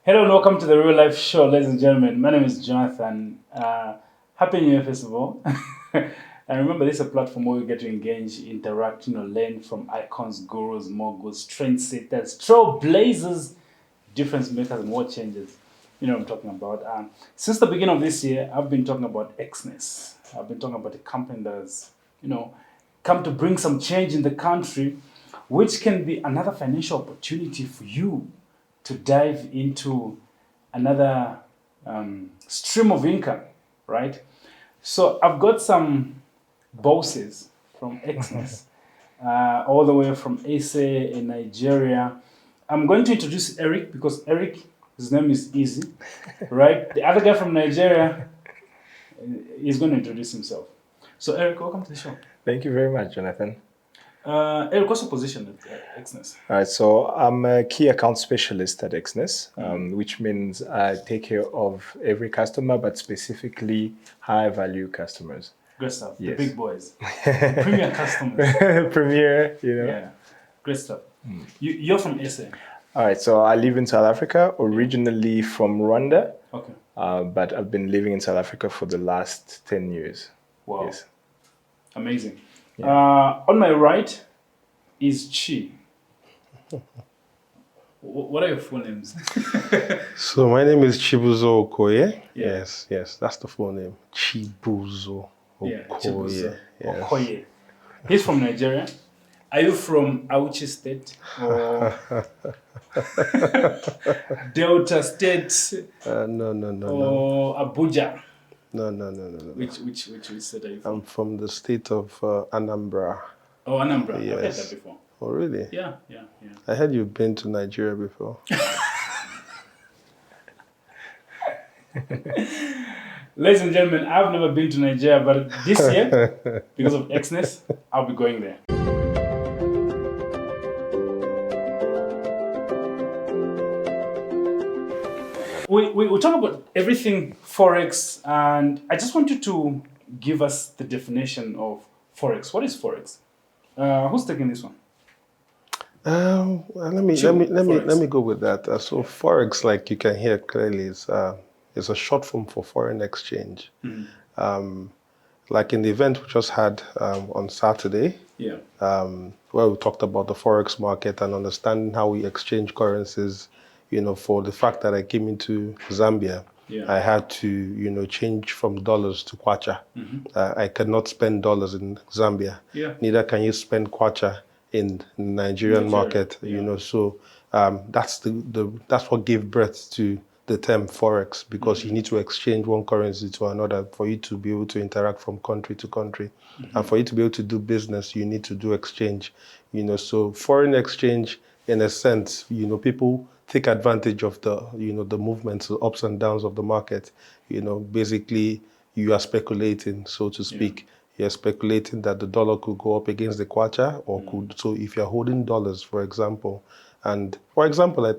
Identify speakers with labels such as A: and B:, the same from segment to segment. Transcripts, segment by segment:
A: Hello and welcome to the Real Life Show, ladies and gentlemen. My name is Jonathan. Happy New Year, first of all. And remember, this is a platform where we get to engage, interact, learn from icons, gurus, moguls, trendsetters, trailblazers, difference makers, and what changes. You know what I'm talking about. Since the beginning of this year, I've been talking about Exness. I've been talking about a company that has, come to bring some change in the country, which can be another financial opportunity for you to dive into another stream of income, right? So I've got some bosses from Exness, all the way from SA in Nigeria. I'm going to introduce Eric because Eric, his name is Easy, right? The other guy from Nigeria is going to introduce himself. So Eric, welcome to the show.
B: Thank you very much, Jonathan.
A: Eric, what's your position at Exness?
B: All right, so I'm a key account specialist at Exness, which means I take care of every customer, but specifically high value customers.
A: Great stuff.
B: Yes.
A: The big boys. The premier customers.
B: Premier,
A: Yeah. Great stuff. You're from SA.
B: All right, so I live in South Africa, originally from Rwanda.
A: Okay.
B: But I've been living in South Africa for the last 10 years.
A: Wow.
B: Yes.
A: Amazing.
B: Yeah.
A: On my right is Chi. What are your full names?
C: So my name is Chibuzo Okoye.
A: Yeah.
C: Yes, that's the full name. Chibuzo Okoye.
A: Yeah, Chibuzo
C: Yes.
A: Okoye. He's from Nigeria. Are you from Auchi State or Delta State
C: No.
A: or Abuja?
C: No.
A: Which state are you from?
C: I'm from the state of Anambra.
A: Oh, Anambra. I've heard
C: Yes.
A: that before.
C: Oh, really?
A: Yeah.
C: I heard you've been to Nigeria before.
A: Ladies and gentlemen, I've never been to Nigeria, but this year, because of Exness, I'll be going there. We talk about everything Forex, and I just want you to give us the definition of Forex. What is Forex? Who's taking this one?
C: Let me go with that. So Forex, like you can hear clearly, is a short form for foreign exchange. Like in the event we just had on Saturday, where we talked about the Forex market and understanding how we exchange currencies. For the fact that I came into Zambia, I had to, change from dollars to kwacha. I cannot spend dollars in Zambia. Neither can you spend kwacha in the Nigerian market. So that's that's what gave birth to the term Forex, because you need to exchange one currency to another for you to be able to interact from country to country. And for you to be able to do business, you need to do exchange. So foreign exchange, in a sense, people take advantage of the, the movements, the ups and downs of the market. Basically you are speculating, so to speak. You're speculating that the dollar could go up against the kwacha or could. So if you're holding dollars, for example, I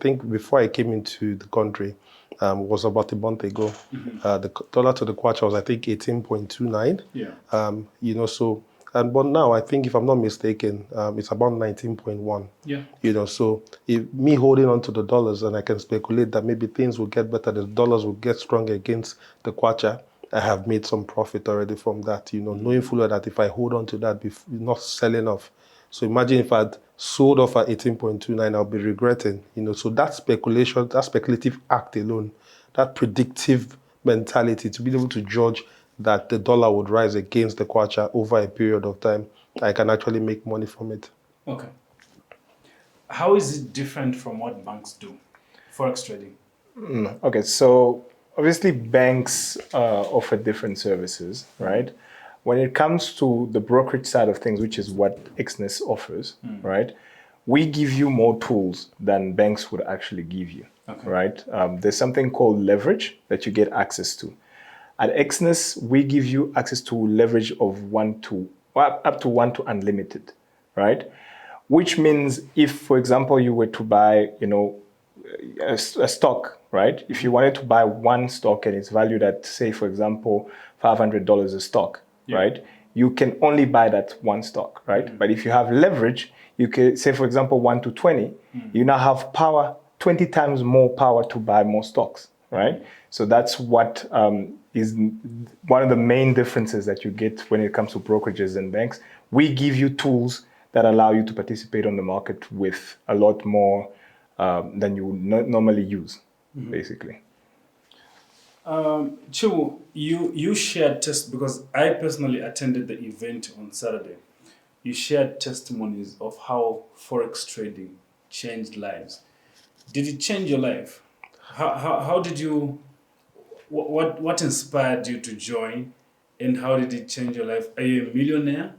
C: think before I came into the country, was about a month ago, the dollar to the kwacha was, I think, 18.29. But now I think, if I'm not mistaken, it's about 19.1. So if me holding on to the dollars, and I can speculate that maybe things will get better, the dollars will get stronger against the kwacha, I have made some profit already from that, knowing fully that if I hold on to that, not selling off. So imagine if I'd sold off at 18.29, I'll be regretting, so that speculation, that speculative act alone, that predictive mentality to be able to judge that the dollar would rise against the kwacha over a period of time, I can actually make money from it.
A: Okay. How is it different from what banks do, Forex trading?
B: Okay, so obviously banks offer different services, right? When it comes to the brokerage side of things, which is what Exness offers, right? We give you more tools than banks would actually give you, right? There's something called leverage that you get access to. At Exness, we give you access to leverage of up to 1 to unlimited, right? Which means if, for example, you were to buy, a stock, right? If you wanted to buy one stock and it's valued at, say, for example, $500 a stock, right? You can only buy that one stock, right? But if you have leverage, you can say, for example, 1 to 20, you now have power 20 times more power to buy more stocks, right? So that's what is one of the main differences that you get when it comes to brokerages and banks. We give you tools that allow you to participate on the market with a lot more than you would normally use, basically.
A: Chiu, you shared because I personally attended the event on Saturday. You shared testimonies of how Forex trading changed lives. Did it change your life? How did you, what inspired you to join, and how did it change your life? Are you a millionaire?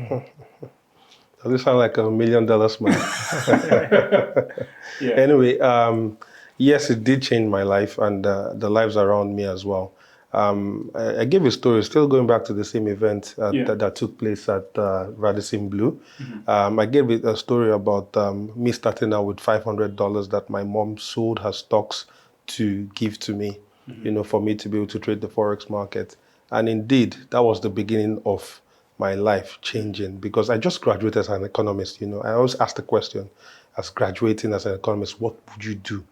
C: Does this sound like $1 million man?
A: Yeah.
C: Anyway, yes, it did change my life and the lives around me as well. I gave a story, still going back to the same event that took place at Radisson Blue. I gave it a story about me starting out with $500 that my mom sold her stocks to give to me, for me to be able to trade the Forex market. And indeed, that was the beginning of my life changing, because I just graduated as an economist. I always ask the question, as graduating as an economist, what would you do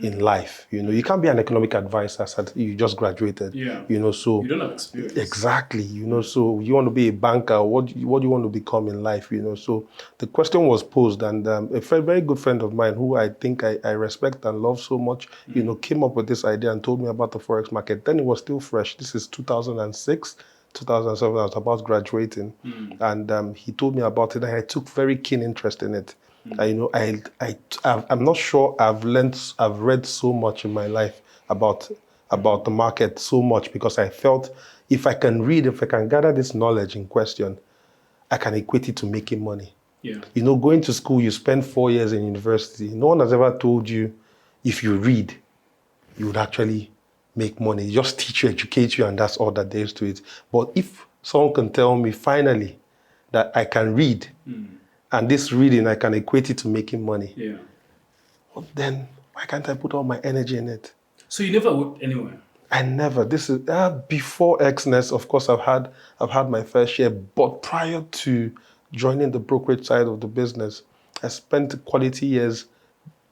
C: in life? You can't be an economic advisor as you just graduated. So
A: you don't have experience.
C: Exactly. So you want to be a banker, what do you want to become in life? So the question was posed, and a very good friend of mine who I think I respect and love so much, came up with this idea and told me about the Forex market. Then it was still fresh. This is 2006. 2007, I was about graduating, and he told me about it, and I took very keen interest in it. I'm not sure I've read so much in my life about the market so much, because I felt if I can gather this knowledge in question, I can equate it to making money.
A: Yeah.
C: Going to school, you spend 4 years in university. No one has ever told you if you read, you would actually make money. Just teach you, educate you, and that's all that there is to it. But if someone can tell me finally that I can read, and this reading I can equate it to making money, well, then why can't I put all my energy in it?
A: So you never worked anywhere?
C: I never. This is before Exness. Of course, I've had my fair share, but prior to joining the brokerage side of the business, I spent quality years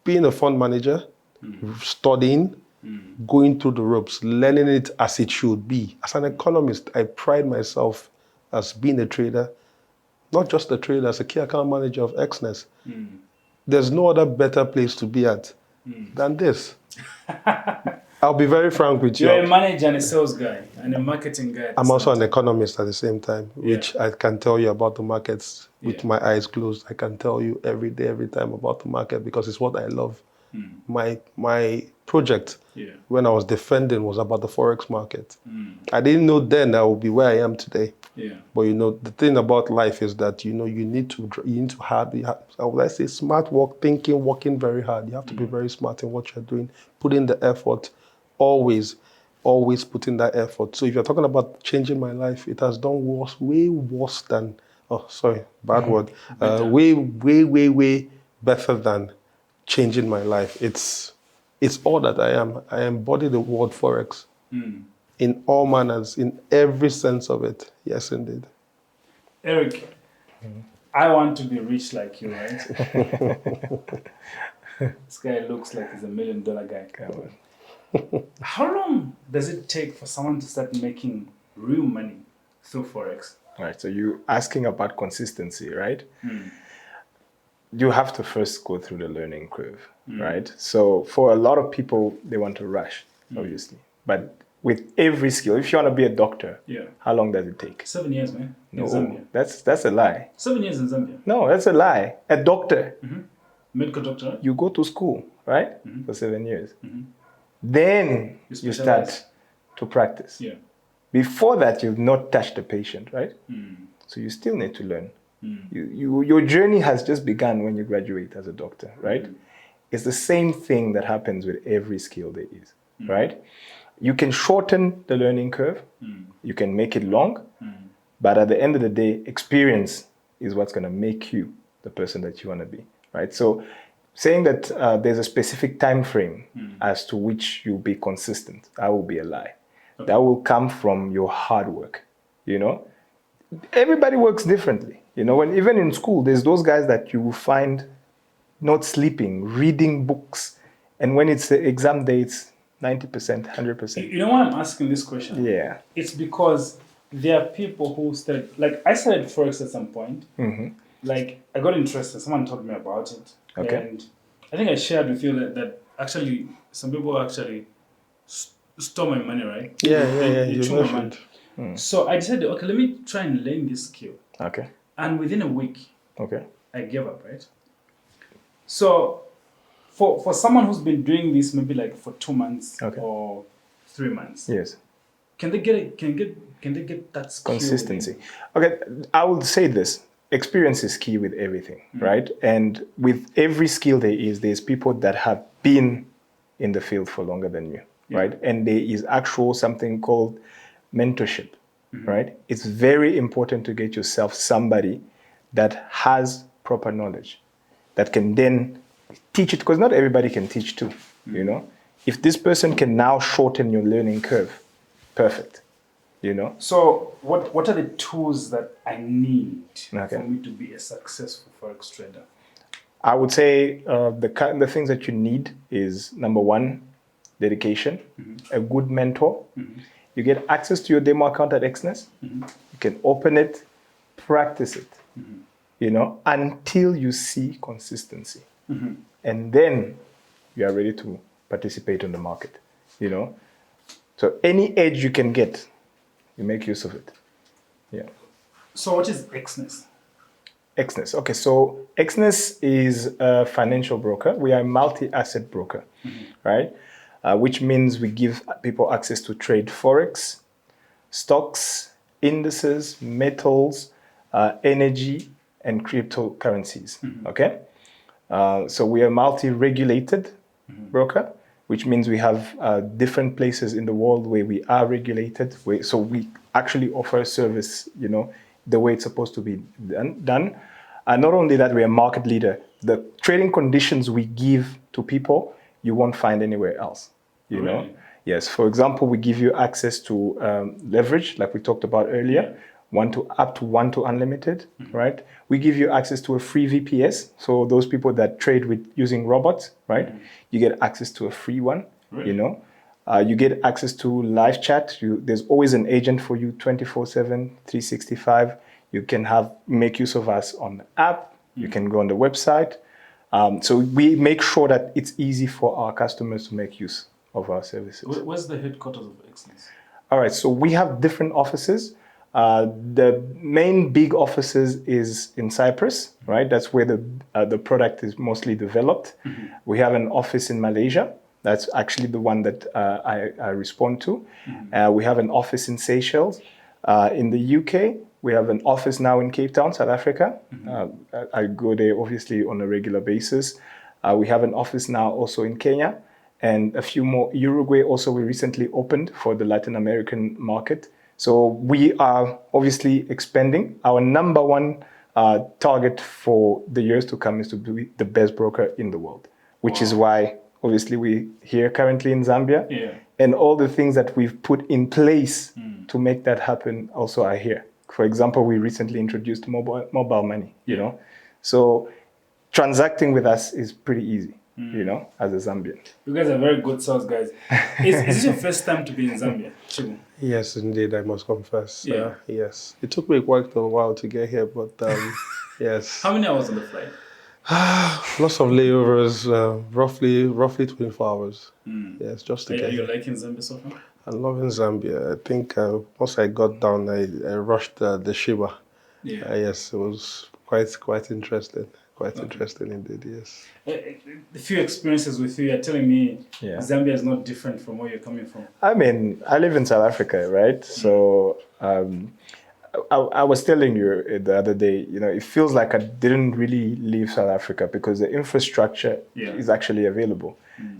C: being a fund manager, studying, going through the ropes, learning it as it should be. As an economist, I pride myself as being a trader, not just a trader, as a key account manager of Exness. There's no other better place to be at than this. I'll be very frank with you.
A: You're a manager and a sales guy and a marketing guy.
C: I'm also an economist at the same time, which I can tell you about the markets with my eyes closed. I can tell you every day, every time about the market, because it's what I love. My project when I was defending was about the Forex market. I didn't know then I would be where I am today. But the thing about life is that you need to smart work, thinking, working very hard. You have to be very smart in what you're doing, put in the effort, always put in that effort. So if you're talking about changing my life, it has done way worse than bad word. Way better than changing my life. It's all that I am. I embody the word Forex in all manners, in every sense of it. Yes, indeed.
A: Eric, I want to be rich like you, right? This guy looks like he's $1 million guy. How long does it take for someone to start making real money through Forex?
B: All right, so you're asking about consistency, right? You have to first go through the learning curve, right? So for a lot of people, they want to rush, obviously. But with every skill, if you want to be a doctor, how long does it take?
A: 7 years, man.
B: No,
A: in Zambia.
B: That's a lie.
A: 7 years in Zambia.
B: No, that's a lie. A doctor,
A: medical doctor, right?
B: you go to school, right? For 7 years. Then you start to practice. Before that, you've not touched the patient, right? So you still need to learn. Your journey has just begun when you graduate as a doctor, right? It's the same thing that happens with every skill there is, right? You can shorten the learning curve, you can make it long, but at the end of the day, experience is what's going to make you the person that you want to be, right? So saying that there's a specific time frame as to which you'll be consistent, that will be a lie. That will come from your hard work, Everybody works differently. Even in school, there's those guys that you will find not sleeping, reading books. And when it's the exam day, it's 90%, 100%.
A: You know why I'm asking this question?
B: Yeah.
A: It's because there are people who started, like I started Forex at some point. Like I got interested, someone told me about it.
B: Okay.
A: And I think I shared with you that actually some people actually stole my money, right?
C: Yeah,
A: They
C: you
A: took my money.
C: mentioned.
A: So I decided, okay, let me try and learn this skill.
B: Okay.
A: And within a week,
B: Okay.
A: I gave up, right? So for someone who's been doing this maybe like for 2 months
B: Okay.
A: or 3 months,
B: Yes.
A: can they get that skill?
B: Consistency. Okay, I would say this. Experience is key with everything, right? And with every skill there's people that have been in the field for longer than you, right? And there is actual something called mentorship, right? It's very important to get yourself somebody that has proper knowledge, that can then teach it, because not everybody can teach too, you know? If this person can now shorten your learning curve, perfect. You know?
A: So what are the tools that I need
B: Okay.
A: for me to be a successful Forex trader?
B: I would say the things that you need is, number one, dedication, a good mentor. You get access to your demo account at Exness. You can open it, practice it, you know, until you see consistency. And then you are ready to participate on the market, you know. So any edge you can get, you make use of it. Yeah.
A: So what is Exness?
B: Exness. Okay, so Exness is a financial broker. We are a multi-asset broker, right? Which means we give people access to trade Forex, stocks, indices, metals, energy, and cryptocurrencies. Okay? So we are a multi-regulated broker, which means we have different places in the world where we are regulated. So we actually offer a service, you know, the way it's supposed to be done. And not only that, we're a market leader. The trading conditions we give to people, you won't find anywhere else, you know? Yes, for example, we give you access to leverage, like we talked about earlier, up to 1 to unlimited, right? We give you access to a free VPS. So those people that trade with using robots, right? You get access to a free one, you know? You get access to live chat. There's always an agent for you 24/7, 365. You can make use of us on the app. You can go on the website. So we make sure that it's easy for our customers to make use of our services.
A: Where's the headquarters of Exness?
B: All right, so we have different offices. The main big offices is in Cyprus, right? That's where the product is mostly developed. We have an office in Malaysia. That's actually the one that I respond to. We have an office in Seychelles. In the UK, we have an office now in Cape Town, South Africa. I go there obviously on a regular basis. We have an office now also in Kenya, and a few more. Uruguay also we recently opened for the Latin American market. So we are obviously expanding. Our number one target for the years to come is to be the best broker in the world, which is why obviously we're here currently in Zambia. And all the things that we've put in place to make that happen also are here. For example, we recently introduced mobile money, you know. So transacting with us is pretty easy, you know, as a Zambian.
A: You guys are very good sales guys. Is this your first time to be in Zambia, Chibu?
C: Yes, indeed, I must confess.
A: Yeah.
C: Yes. It took me quite a while to get here, but yes.
A: How many hours on the flight?
C: Lots of layovers, roughly 24 hours. Yes, just to
A: Are
C: get
A: you
C: here.
A: liking Zambia so far?
C: I'm loving Zambia. I think once I got down, I rushed the Shiba. Yes, it was quite interesting. Quite interesting indeed, yes.
A: The few experiences with you, you're telling me
B: Yeah.
A: Zambia is not different from where you're coming from.
B: I mean, I live in South Africa, right? So I was telling you the other day, you know, it feels like I didn't really leave South Africa because the infrastructure is actually available.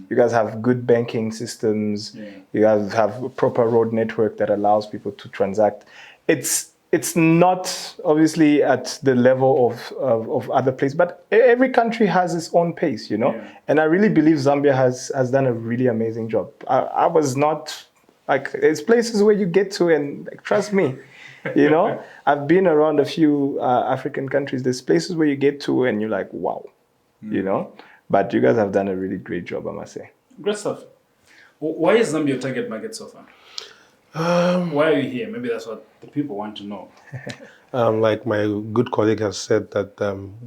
B: You guys have good banking systems. You guys have a proper road network that allows people to transact. It's not obviously at the level of other places, but every country has its own pace, you know? And I really believe Zambia has done a really amazing job. I was not, like, there's places where you get to and, like, trust me, you know? I've been around a few African countries. There's places where you get to and you're like, wow, you know. But you guys have done a really great job, I must say.
A: Great stuff. Why is Zambia your target market so far? Why are you here? Maybe that's what the people want to know.
C: Like my good colleague has said that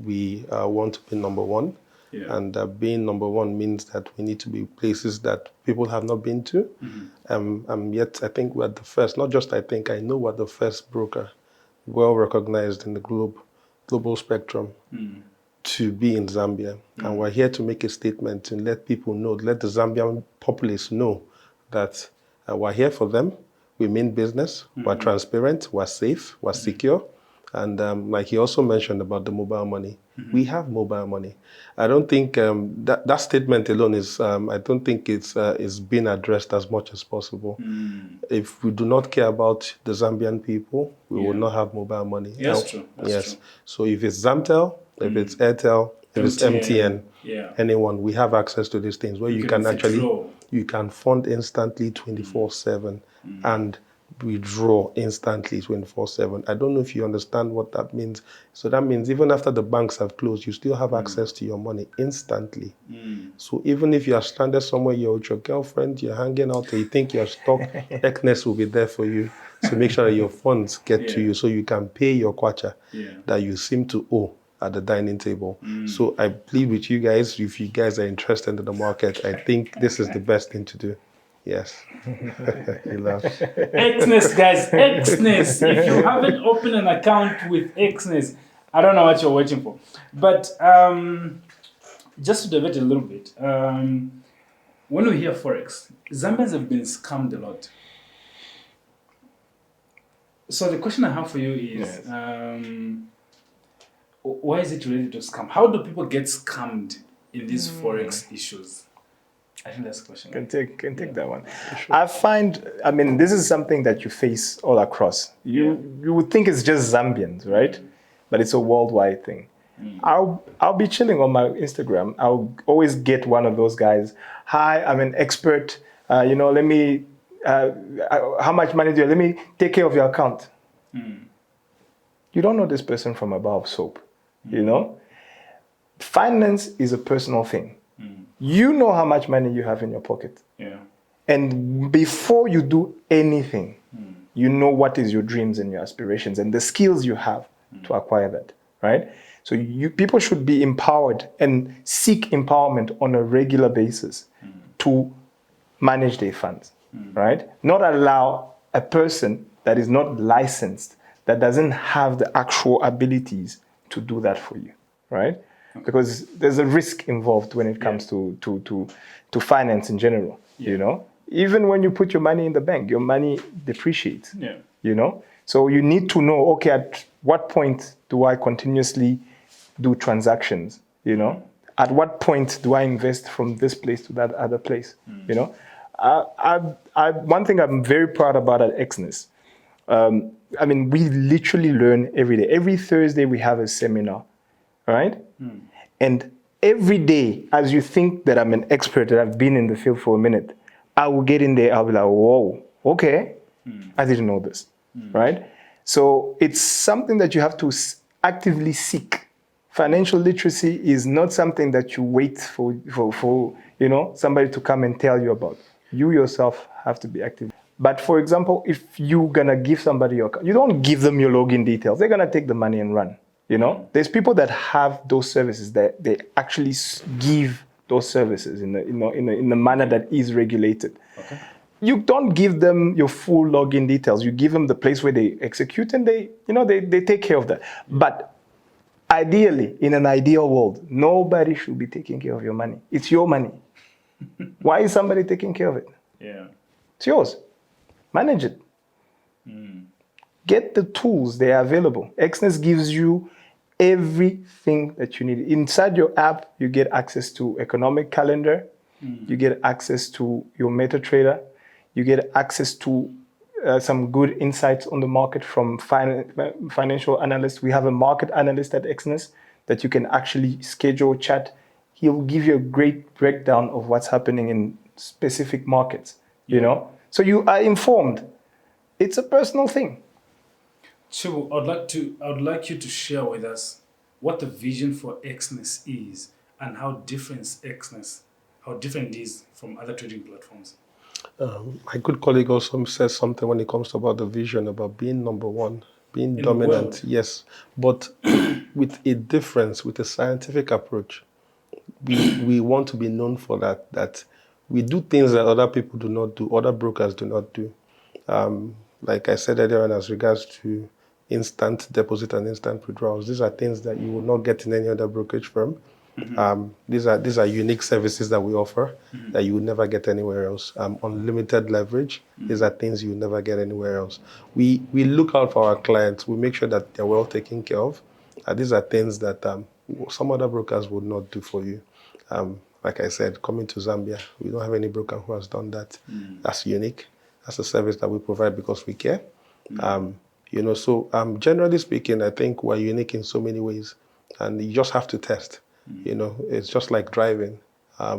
C: we want to be number one.
A: Yeah.
C: And being number one means that we need to be places that people have not been to. Yet I think we're the first, not just I think, I know we're the first broker well recognized in the global spectrum to be in Zambia. And we're here to make a statement to let people know, let the Zambian populace know that we're here for them. We mean business, we're transparent, we're safe, we're secure. And like he also mentioned about the mobile money, we have mobile money. I don't think that statement alone is, I don't think it's been addressed as much as possible. If we do not care about the Zambian people, we will not have mobile money.
A: Yes, true. That's true.
C: So if it's Zamtel, if it's Airtel, if it's MTN, anyone, we have access to these things where you can actually, you can fund instantly 24/7 and withdraw instantly 24/7. I don't know if you understand what that means. So that means even after the banks have closed, you still have access to your money instantly. So even if you are stranded somewhere, you're with your girlfriend, you're hanging out, or you think you're stuck, Exness will be there for you to make sure that your funds get to you so you can pay your kwacha that you seem to owe at the dining table. So I plead with you guys, if you guys are interested in the market, I think this is the best thing to do. Yes. He laughs.
A: Exness, guys, Exness. If you haven't opened an account with Exness, I don't know what you're waiting for. But just to divert a little bit, when we hear Forex, Zambians have been scammed a lot. So the question I have for you is, why is it related to scam? How do people get scammed in these Forex issues? I think that's the question.
B: Can take that one. Sure. I mean, this is something that you face all across. You would think it's just Zambians, right? But it's a worldwide thing. I'll be chilling on my Instagram. I'll always get one of those guys. Hi, I'm an expert. Let me. How much money do you? Let me take care of your account. You don't know this person from a bar of soap. You know, finance is a personal thing. You know how much money you have in your pocket.
A: Yeah.
B: And before you do anything, you know what is your dreams and your aspirations and the skills you have to acquire that, right? So people should be empowered and seek empowerment on a regular basis to manage their funds, right? Not allow a person that is not licensed, that doesn't have the actual abilities to do that for you, right? Because there's a risk involved when it comes to finance in general, you know? Even when you put your money in the bank, your money depreciates, you know? So you need to know, okay, at what point do I continuously do transactions, you know? At what point do I invest from this place to that other place, you know? One thing I'm very proud about at Exness, I mean, we literally learn every day. Every Thursday we have a seminar, right? And every day, as you think that I'm an expert, that I've been in the field for a minute, I will get in there, I'll be like, whoa, okay, I didn't know this, right? So it's something that you have to actively seek. Financial literacy is not something that you wait for somebody to come and tell you about. You yourself have to be active. But for example, if you're gonna give somebody your account, you don't give them your login details. They're gonna take the money and run. You know, there's people that have those services that they actually give those services in the manner that is regulated. Okay. You don't give them your full login details. You give them the place where they execute, and they take care of that. But ideally, in an ideal world, nobody should be taking care of your money. It's your money. Why is somebody taking care of it?
A: Yeah,
B: it's yours. Manage it. Get the tools, they are available. Exness gives you everything that you need. Inside your app, you get access to economic calendar, you get access to your MetaTrader, you get access to some good insights on the market from financial analysts. We have a market analyst at Exness that you can actually schedule chat. He'll give you a great breakdown of what's happening in specific markets, you know? So you are informed. It's a personal thing.
A: Chibu, I would like you to share with us what the vision for Exness is and how different Exness, how different it is from other trading platforms?
C: My good colleague also says something when it comes to about the vision, about being number one, being
A: In the
C: dominant,
A: world.
C: yes, but with a difference, with a scientific approach. We want to be known for that we do things that other people do not do, other brokers do not do. Like I said earlier on, as regards to instant deposit and instant withdrawals, these are things that you will not get in any other brokerage firm. These are unique services that we offer that you will never get anywhere else. Unlimited leverage. These are things you will never get anywhere else. We look out for our clients. We make sure that they're well taken care of. These are things that some other brokers would not do for you. Like I said, coming to Zambia, we don't have any broker who has done that. That's unique. That's a service that we provide because we care. Generally speaking, I think we're unique in so many ways, and you just have to test. It's just like driving.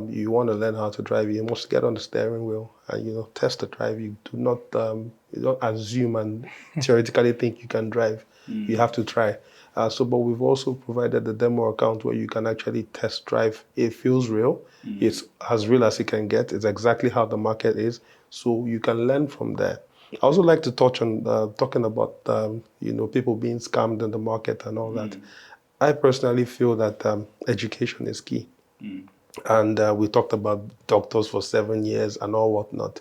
C: You want to learn how to drive, you must get on the steering wheel and test the drive. You don't assume and theoretically think you can drive. You have to try. But we've also provided the demo account where you can actually test drive. It feels real. It's as real as it can get. It's exactly how the market is. So you can learn from there. I also like to touch on talking about people being scammed in the market and all that. I personally feel that education is key. And we talked about doctors for 7 years and all whatnot.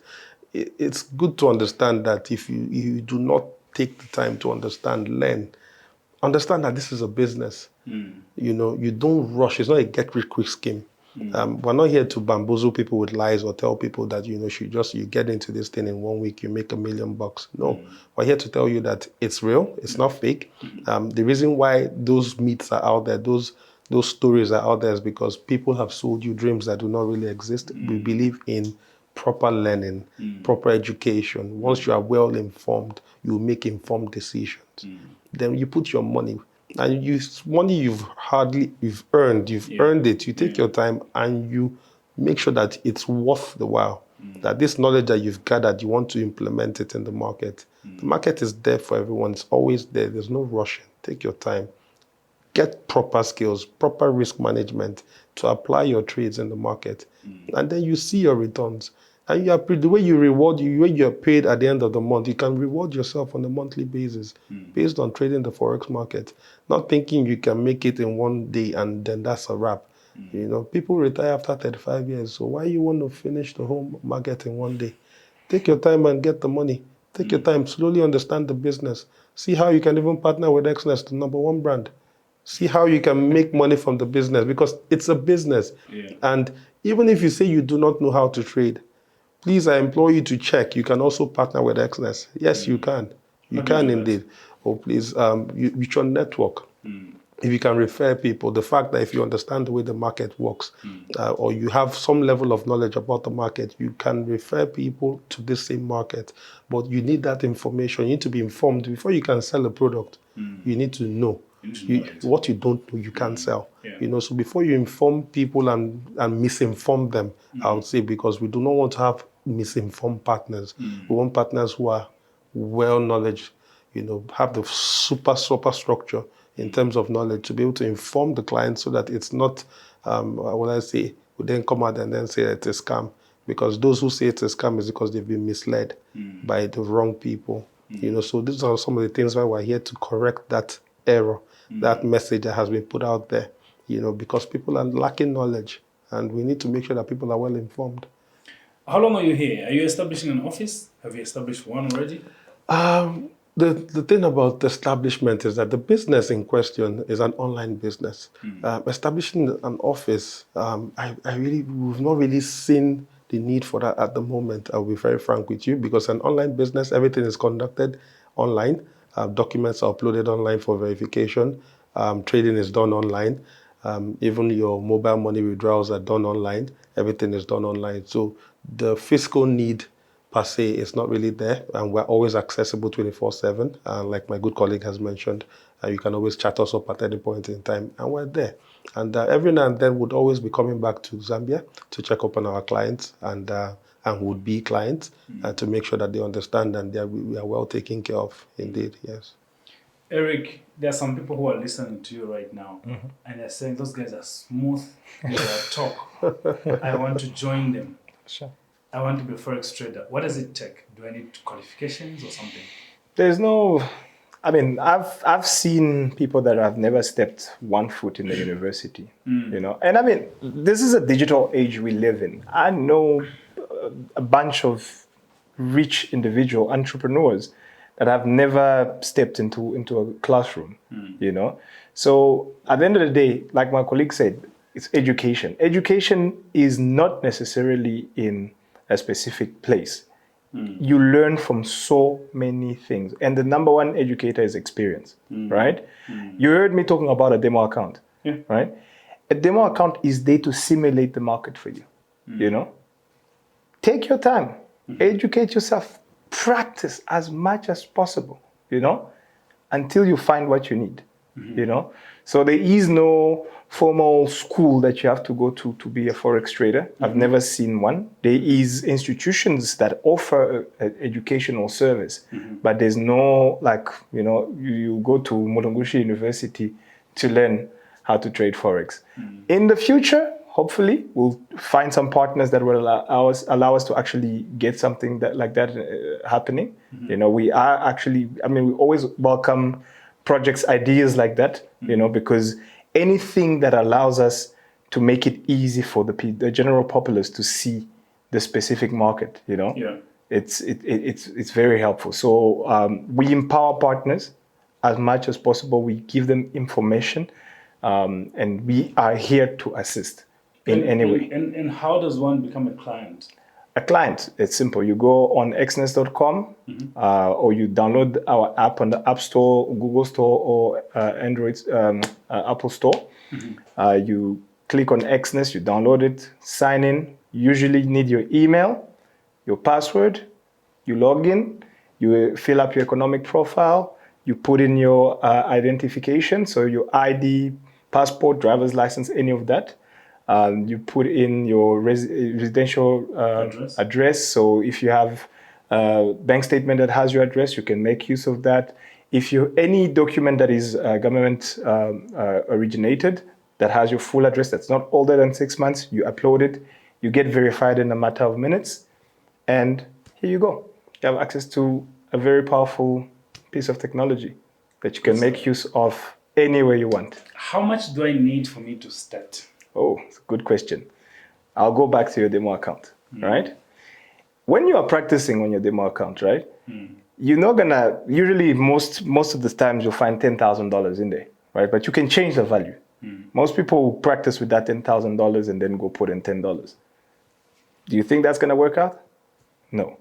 C: It's good to understand that if you do not take the time to learn, understand that this is a business. You don't rush. It's not a get-rich-quick scheme. We're not here to bamboozle people with lies or tell people that you get into this thing in 1 week, you make $1 million. No, we're here to tell you that it's real, it's not fake. The reason why those myths are out there, those stories are out there, is because people have sold you dreams that do not really exist. We believe in proper learning, proper education. Once you are well informed, you make informed decisions. Then you put your money, and money you've earned it. You take your time and you make sure that it's worth the while. That this knowledge that you've gathered, you want to implement it in the market. The market is there for everyone. It's always there. There's no rushing. Take your time. Get proper skills, proper risk management to apply your trades in the market. And then you see your returns. And the way you reward you, when you're paid at the end of the month, you can reward yourself on a monthly basis based on trading the Forex market. Not thinking you can make it in 1 day and then that's a wrap. People retire after 35 years. So why you want to finish the whole market in 1 day? Take your time and get the money. Take your time, slowly understand the business. See how you can even partner with Exness, the #1 brand. See how you can make money from the business, because it's a business. And even if you say you do not know how to trade, please, I implore you to check. You can also partner with Exness. Yes, you can. You can indeed. Or please, with your network. If you can refer people, the fact that if you understand the way the market works, or you have some level of knowledge about the market, you can refer people to this same market. But you need that information. You need to be informed before you can sell a product. You need to know. What you don't know, you can't sell. So before you inform people and misinform them, I would say, because we do not want to have misinformed partners. We want partners who are well knowledge, have the super structure in terms of knowledge to be able to inform the client, so that it's not, what I say, we then come out and then say that it's a scam. Because those who say it's a scam is because they've been misled by the wrong people. So these are some of the things why we're here to correct that error, that message that has been put out there, because people are lacking knowledge, and we need to make sure that people are well informed.
A: How long are you here? Are you establishing an office? Have you established one already?
C: The thing about the establishment is that the business in question is an online business. Establishing an office, we've not really seen the need for that at the moment. I'll be very frank with you, because an online business, everything is conducted online. Documents are uploaded online for verification. Trading is done online. Even your mobile money withdrawals are done online. Everything is done online. So the fiscal need per se is not really there, and we're always accessible 24/7. Like my good colleague has mentioned, you can always chat us up at any point in time, and we're there. And every now and then, would always be coming back to Zambia to check up on our clients and would-be clients, to make sure that they understand and we are well taken care of. Indeed, yes.
A: Eric, there are some people who are listening to you right now, and they're saying those guys are smooth in their talk. I want to join them.
B: Sure.
A: I want to be a Forex trader. What does it take? Do I need qualifications or something?
B: There's no. I mean, I've seen people that have never stepped one foot in the university, you know. And I mean, this is a digital age we live in. I know a bunch of rich individual entrepreneurs that have never stepped into a classroom, you know. So at the end of the day, like my colleague said, it's education. Education is not necessarily in a specific place. You learn from so many things. And the number one educator is experience, right? You heard me talking about a demo account, right? A demo account is there to simulate the market for you, you know? Take your time, educate yourself, practice as much as possible, you know, until you find what you need, you know? So there is no formal school that you have to go to be a Forex trader. I've never seen one. There is institutions that offer an educational service, but there's no, like, you know, you go to Mulungushi University to learn how to trade Forex. In the future, hopefully, we'll find some partners that will allow us to actually get something like that happening. You know, we are actually, I mean, we always welcome projects, ideas like that, you know, because anything that allows us to make it easy for the general populace to see the specific market, you know, it's very helpful. So we empower partners as much as possible. We give them information, and we are here to assist in any way.
A: And how does one become a client?
B: A client, it's simple. You go on exness.com, or you download our app on the App Store, Google Store, or Android, Apple Store. You click on Exness, you download it, sign in. You usually need your email, your password. You log in, you fill up your economic profile, you put in your identification, so your ID, passport, driver's license, any of that. You put in your residential address. So if you have a bank statement that has your address, you can make use of that. If you any document that is government originated that has your full address, that's not older than 6 months, you upload it. You get verified in a matter of minutes, and here you go. You have access to a very powerful piece of technology that you can make use of anywhere you want.
A: How much do I need for me to start?
B: Oh, it's a good question. I'll go back to your demo account, right? When you are practicing on your demo account, right, you're not gonna, usually most of the times you'll find $10,000 in there, right? But you can change the value. Most people practice with that $10,000 and then go put in $10. Do you think that's gonna work out? No.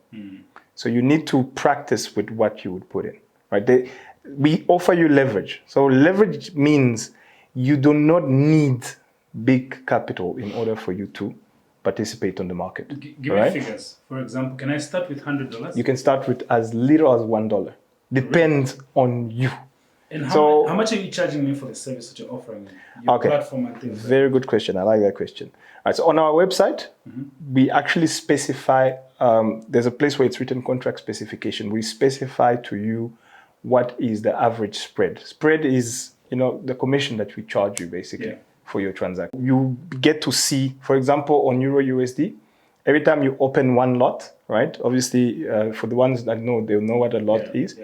B: So you need to practice with what you would put in, right? We offer you leverage. So leverage means you do not need big capital in order for you to participate on the market.
A: Give me figures. For example, can I start with $100?
B: You can start with as little as $1. Depends on you.
A: And how much are you charging me for the service that you're offering? Your platform and things.
B: Very good question. I like that question. All right, so on our website, we actually specify, there's a place where it's written contract specification. We specify to you what is the average spread. Spread is, you know, the commission that we charge you basically for your transaction. You get to see, for example, on Euro USD, every time you open one lot, right? Obviously, for the ones that know, they'll know what a lot is.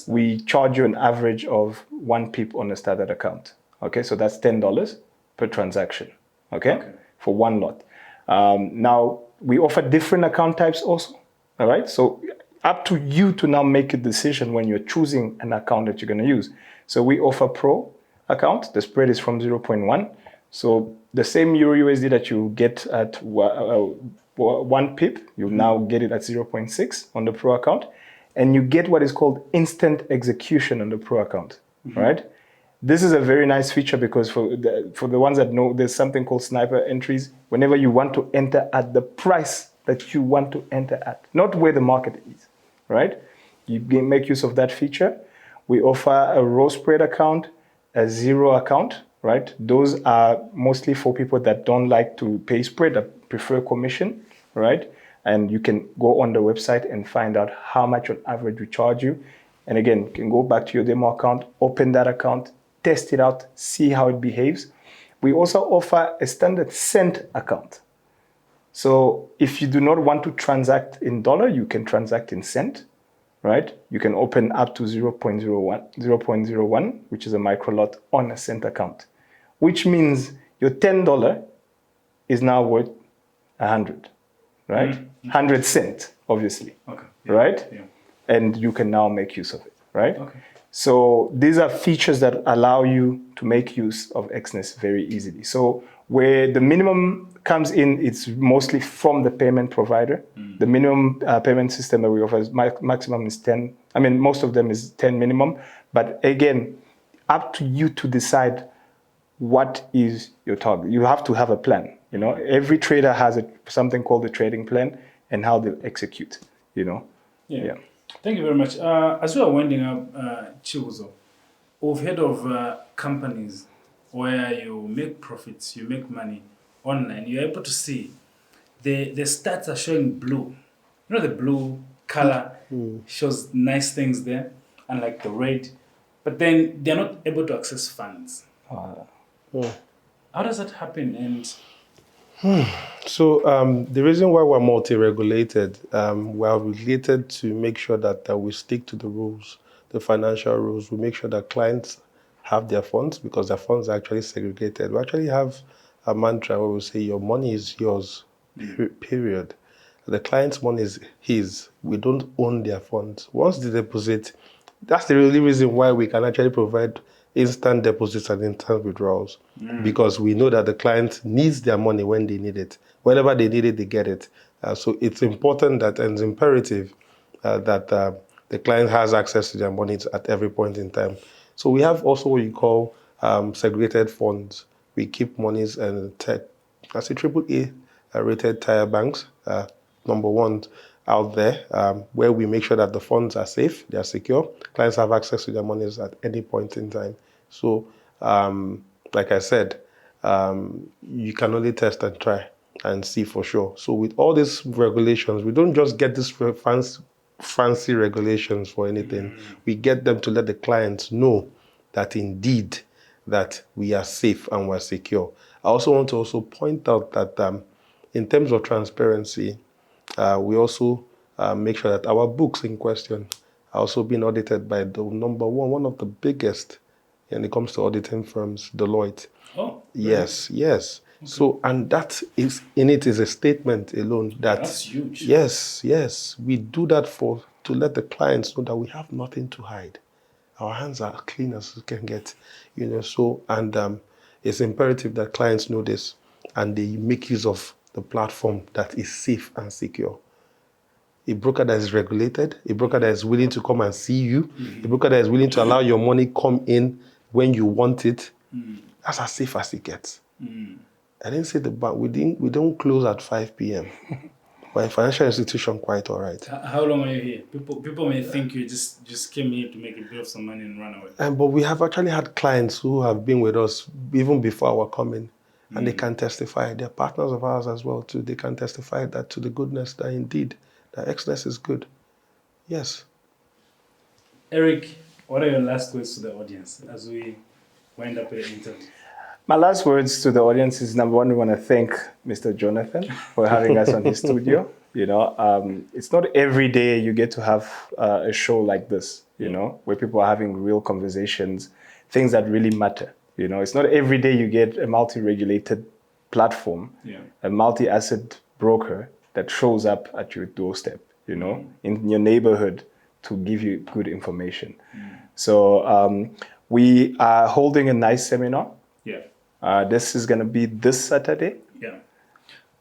B: We charge you an average of 1 pip on a standard account. Okay, so that's $10 per transaction. Okay, for one lot. Now, we offer different account types also. All right, so up to you to now make a decision when you're choosing an account that you're going to use. So we offer Pro account. The spread is from 0.1. So the same Euro USD that you get at 1 pip, you now get it at 0.6 on the Pro account. And you get what is called instant execution on the Pro account, right? This is a very nice feature because for the ones that know, there's something called sniper entries. Whenever you want to enter at the price that you want to enter at, not where the market is, right? You make use of that feature. We offer a raw spread account, a zero account, right? Those are mostly for people that don't like to pay spread, that prefer commission, right? And you can go on the website and find out how much on average we charge you. And again, you can go back to your demo account, open that account, test it out, see how it behaves. We also offer a standard cent account. So if you do not want to transact in dollar, you can transact in cent, right? You can open up to 0.01, which is a micro lot on a cent account, which means your $10 is now worth 100, right? 100 cent, obviously,
A: Okay.
B: right?
A: Yeah.
B: And you can now make use of it, right?
A: Okay.
B: So these are features that allow you to make use of Exness very easily. So where the minimum comes in, it's mostly from the payment provider. The minimum payment system that we offer is maximum is 10. I mean, most of them is 10 minimum. But again, up to you to decide what is your target. You have to have a plan. You know, every trader has something called a trading plan and how they'll execute, you know.
A: Yeah. Thank you very much. As we are winding up, Chiuzo, we've heard of companies where you make profits, you make money online. You're able to see the stats are showing blue. You know, the blue color shows nice things there, unlike the red. But then they're not able to access funds. How does that happen? And
C: So the reason why we're multi-regulated, we're regulated to make sure that we stick to the rules, the financial rules. We make sure that clients have their funds because their funds are actually segregated. We actually have a mantra where we say your money is yours, period. The client's money is his. We don't own their funds. Once they deposit, that's the only reason why we can actually provide instant deposits and instant withdrawals, because we know that the client needs their money when they need it. Whenever they need it, they get it. So it's important that, and it's imperative that the client has access to their money at every point in time. So we have also what you call segregated funds. We keep monies and that's a AAA rated tire banks, number one out there, where we make sure that the funds are safe, they are secure. Clients have access to their monies at any point in time. So, like I said, you can only test and try and see for sure. So with all these regulations, we don't just get these fancy regulations for anything. We get them to let the clients know that indeed that we are safe and we're secure. I also want to also point out that in terms of transparency, we also make sure that our books in question are also being audited by the number one of the biggest when it comes to auditing firms, Deloitte.
A: oh,
C: Yes, yes. Okay. So, and that is in it is a statement alone that
A: that's huge.
C: Yes, we do that to let the clients know that we have nothing to hide. Our hands are clean as we can get, you know. So, and it's imperative that clients know this and they make use of the platform that is safe and secure. A broker that is regulated, a broker that is willing to come and see you, a broker that is willing to allow your money come in when you want it, that's as safe as it gets. I didn't say the bank, we don't close at 5 p.m. We're a financial institution, quite all right.
A: How long are you here? People may think you just came here to make a bit of some money and run away.
C: But we have actually had clients who have been with us even before our coming, and they can testify. They're partners of ours as well too. They can testify that to the goodness that indeed that Exness is good. Yes.
A: Eric, what are your last words to the audience as we wind up with the interview?
B: My last words to the audience is, number one, we want to thank Mr. Jonathan for having us on his studio. You know, it's not every day you get to have a show like this, you know, where people are having real conversations, things that really matter. You know, it's not every day you get a multi-regulated platform, a multi-asset broker that shows up at your doorstep, you know, in your neighborhood to give you good information. So we are holding a nice seminar. This is going to be this Saturday.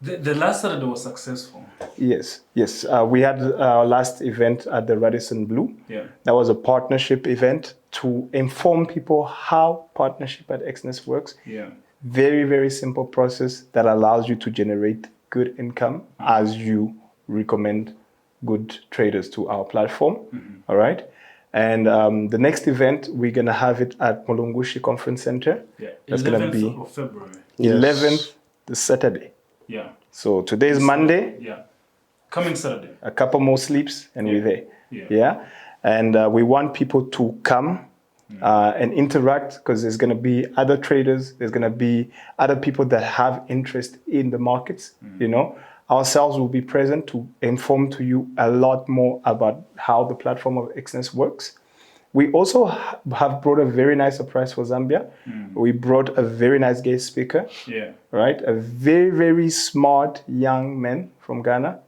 A: The last Saturday was successful.
B: Yes. We had our last event at the Radisson Blu. That was a partnership event to inform people how partnership at Exness works. Very, very simple process that allows you to generate good income as you recommend good traders to our platform. All right. And the next event, we're going to have it at Mulungushi Conference Center. That's going to be
A: of February.
B: 11th, this Saturday. So today is Monday.
A: Coming Saturday.
B: A couple more sleeps and we're there. And we want people to come and interact, because there's going to be other traders, there's going to be other people that have interest in the markets. You know, ourselves will be present to inform to you a lot more about how the platform of Exness works. We also have brought a very nice surprise for Zambia. We brought a very nice guest speaker.
A: Yeah.
B: Right, a very, very smart young man from Ghana.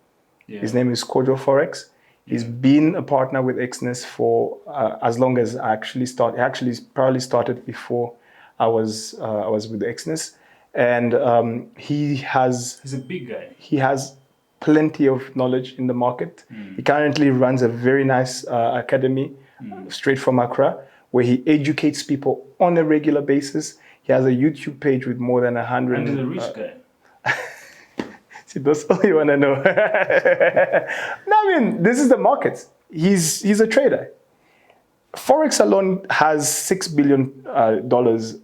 B: Yeah. His name is Kojo Forex. He's been a partner with Exness for as long as I actually started. Actually, probably started before I was with Exness, and he's
A: a big guy.
B: He has plenty of knowledge in the market. He currently runs a very nice academy straight from Accra, where he educates people on a regular basis. He has a YouTube page with more than 100.
A: And he's a rich guy.
B: See, that's all you want to know. No, I mean, this is the market. He's a trader. Forex alone has $6 billion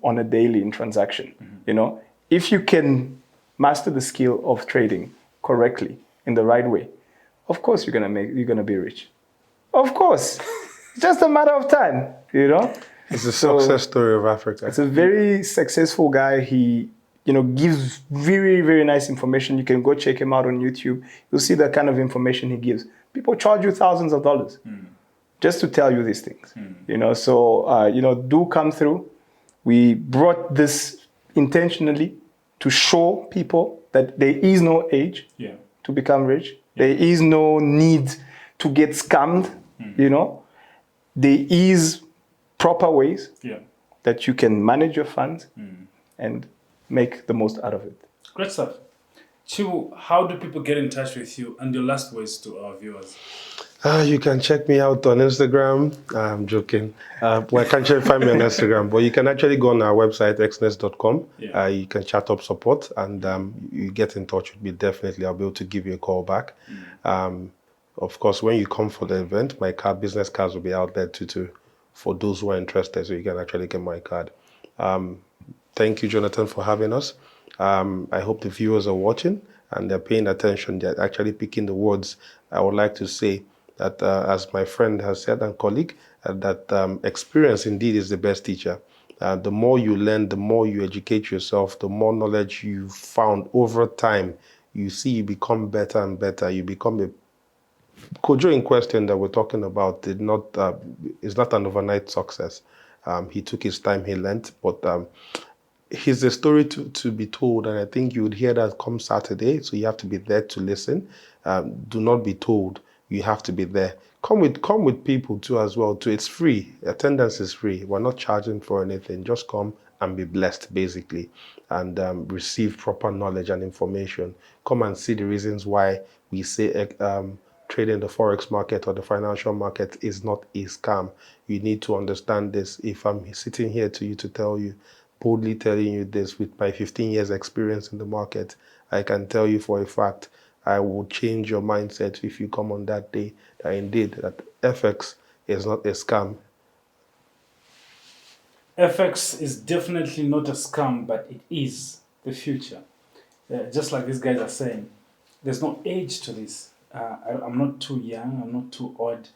B: on a daily in transaction. You know, if you can master the skill of trading correctly in the right way, of course you're gonna be rich. Of course, just a matter of time. You know,
C: it's a success story of Africa.
B: It's a very successful guy. He gives very, very nice information. You can go check him out on YouTube. You'll see the kind of information he gives. People charge you thousands of dollars just to tell you these things. You know, so do come through. We brought this intentionally to show people that there is no age to become rich. There is no need to get scammed. You know, there is proper ways that you can manage your funds and make the most out of it.
A: Great stuff. Chibu, how do people get in touch with you, and your last words to our viewers?
C: You can check me out on Instagram. I'm joking. Well, I can't find me on Instagram, but you can actually go on our website, exness.com. You can chat up support, and you get in touch with me. Definitely, I'll be able to give you a call back. Of course, when you come for the event, my business cards will be out there too, for those who are interested, so you can actually get my card. Thank you, Jonathan, for having us. I hope the viewers are watching and they're paying attention. They're actually picking the words. I would like to say that, as my friend has said and colleague, that experience indeed is the best teacher. The more you learn, the more you educate yourself, the more knowledge you found over time, you see you become better and better. You become a Kojo in question that we're talking about is not an overnight success. He took his time, he learned, but he's a story to be told, and I think you would hear that come Saturday, so you have to be there to listen. Do not be told, you have to be there. Come with people too as well. Too. It's free. Attendance is free. We're not charging for anything. Just come and be blessed, basically, and receive proper knowledge and information. Come and see the reasons why we say trading the Forex market or the financial market is not a scam. You need to understand this. If I'm sitting here to tell you, boldly telling you this with my 15 years experience in the market, I can tell you for a fact, I will change your mindset if you come on that day, that indeed that FX is not a scam.
A: FX is definitely not a scam, but it is the future. Just like these guys are saying, there's no age to this. I'm not too young, I'm not too old.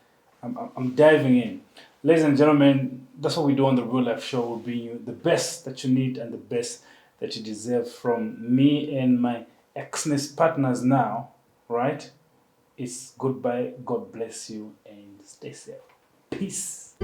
A: I'm diving in. Ladies and gentlemen, that's what we do on the Real Life Show. We'll bring you the best that you need and the best that you deserve from me and my Exness partners now, right? It's goodbye, God bless you, and stay safe. Peace.